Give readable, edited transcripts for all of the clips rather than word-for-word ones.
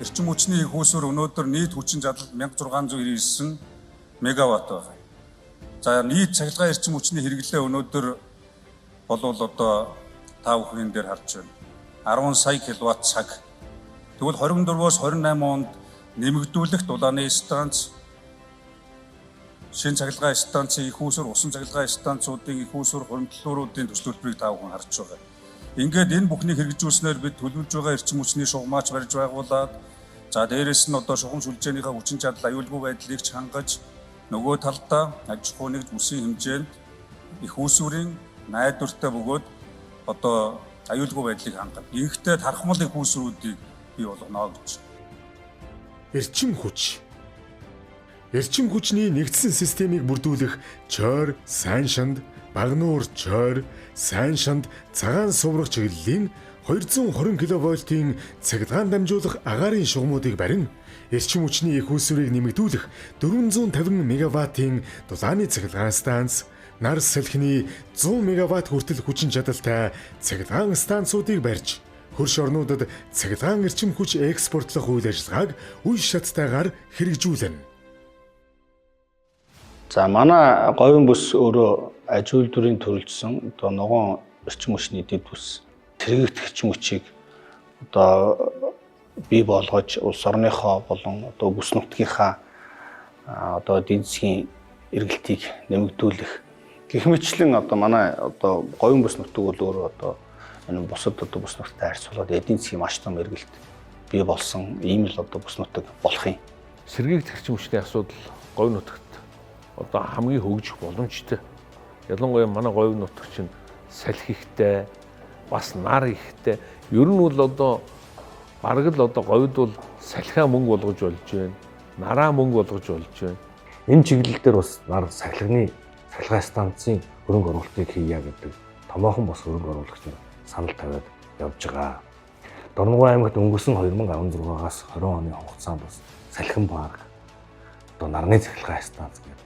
эрчим хүчний их үүсвэр өнөөдөр нийт хүчин чадал 1699 мегаватт байна. За нийт цахилгаан эрчим хүчний хэрэглээ өнөөдөр болвол одоо та бүхэн дээр харж байна. 10 сая киловатт цаг. Тэгвэл 24-оос 28 онд нэмэгдүүлэх дулааны станц, шин цахилгаан станцын их үүсвэр, усан цахилгаан станцуудын их үүсвэр, хуримтлалууруудын төслөлбөрийг та бүхэн харж байгаа. Ингээд энэ бүхнийг хэрэгжүүлснээр бид төлөвлөж байгаа эрчим хүчний шугамаач барьж байгуулад за дээрэс нь одоо шугам сүлжээнийхээ хүчин чадал аюулгүй байдлыг хангаж нөгөө талдаа аж ахуй нэгж үсгийн хэмжээнд их үүсвэрийн найдвартай бөгөөд одоо аюулгүй байдлыг хангах. Ингээдтэй тархмал их үүсвэрүүдийг бий болгоно гэж. Эрчим хүч. Эрчим хүчний нэгдсэн системийг бүрдүүлэх чойр, сайн шанд, багнуур чойр, сайн шанд, цагаан суврах чиглэлийн 220 кВт-ийн цагдгаан дамжуулах агаарын шугамуудыг барин эрчим хүчний их үүсвэрийг нэмэгдүүлэх 450 мегаваттын дулааны цахилгаан станц, нар салхины 100 мегаватт хүртэл хүчин чадалтай цахилгаан станцуудыг барьж хөрш орнуудад цахилгаан эрчим хүч экспортлох үйл ажиллагааг үе шаттайгаар хэрэгжүүлнэ. За манай говийн бүс өөрөө аж үйлдвэрийн төрөлжсөн одоо ногоон эрчим хүчний дэд бүс сэргийгдэх эрчим хүчийг одоо бий болгож улс орныхоо болон одоо бүс нутгийнхаа одоо эдийн засгийн эргэлтийг нэмэгдүүлэх гэх мэтчлэн одоо манай одоо говийн бүс нутаг бол өөрөө одоо энэ бусад одоо бүс нутагтай харьцуулаад эдийн засгийн маш том эргэлт бий болсон ийм л одоо бүс нутаг болох юм. Сэргийгдэх эрчим хүчний асуудал говийн нутагт одоо хамгийн хөгжих боломжтой. Ялангуяа манай говийн нутаг чинь салхи ихтэй, бас нар ихтэй. Ер нь бол одоо бараг л одоо говьд бол салхиа мөнгө болгож болж байна. Нараа мөнгө болгож болж байна. Энэ чиглэл дээр бас нар сахилганы цахилгаан станцын хөрөнгө оруулалтыг хийя гэдэг томоохон бас хөрөнгө оруулагч нар санал тавиад явж байгаа. Дорногов аймагт өнгөрсөн 2016-аас 20 оны хугацаанд бас салхин парк, одоо нарны цахилгаан станц гэдэг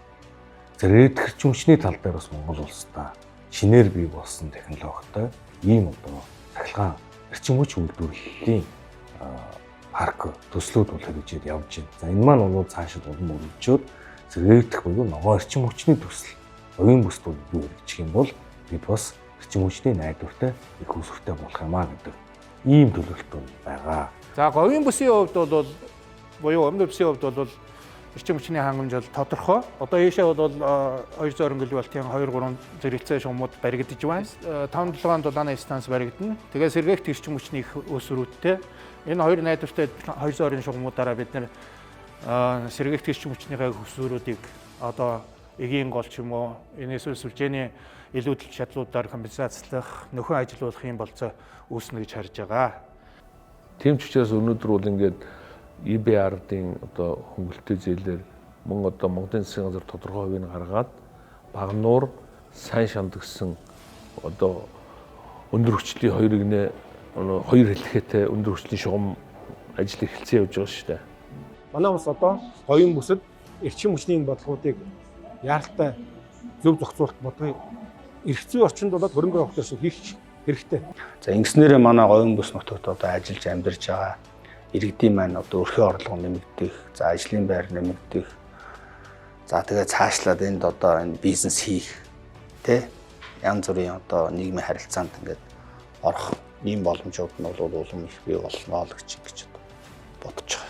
зэрэгдэх эрчим хүчний тал дээр бас Монгол улстай шинээр бий болсон технологитой ийм одоо цахилгаан эрчим хүч үйлдвэрлэлийн парк төслүүд бол хэрэгжиж явж байна. За энэ маань бол цаашид улам өргөжөөд зэрэгдэх буюу ногоон эрчим хүчний төсөл говийн бүст бол юу гэх юм бол бид бас эрчим хүчний найдвартай их үүсвэртэй болох юмаа гэдэг ийм төлөвлөлт байгаа. За говийн бүсийн хувьд бол буюу өмнөд бүсийн хувьд бол эрчим хүчний хангамж бол тодорхой. Одоо ийшээ бол 220 кВт-ийн 2-3 зэрэгцээ шугамуд баригдаж байна. 5-7 дулааны станц баригдана. Тэгээд сэргээгт эрчим хүчний их үүсвэрүүдтэй энэ хоёр найдвартай 220 шугамуудаараа бид нэр сэргээгт эрчим хүчнийхээ хүсвэрүүдийг одоо эгийн гол ч юм уу энэ эсвэл сүлжээний илүүдэл чадлуудаар компенсацлах, нөхөн ажилуулах юм болцоо үүснэ гэж харж байгаа. Тийм ч учраас өнөөдөр бол ингээд ИБР-ийн одоо хөнгөлөлтөө зээлээр одоо Монголын засгийн газар тодорхой хувийг гаргаад багнуур, сайн шанд гэсэн одоо өндөр хүчлийн хоёр хэллэхээтэй өндөр хүчлийн шугам ажил эхэлсэн явж байгаа шүү дээ. Манай улс одоо говийн бүсэд эрчим хүчний бодлогуудыг яаралтай зөв зохицуулалт бодгоо эрхцээ орчинд болоод хөрөнгө оруулалт шиг хийх хэрэгтэй. За ингэснээрээ манай говийн бүс нутагт одоо ажиллаж амьдарч байгаа иргэдийн маань одоо өрхөө орлого нэмэгдэх, за ажлын байр нэмэгдэх. За тэгээ цаашлаад энд одоо энэ бизнес хийх тэ янз бүрийн одоо нийгмийн харилцаанд ингээд орох ийм боломжууд нь бол улам их бий болно л гэж бодож байгаа.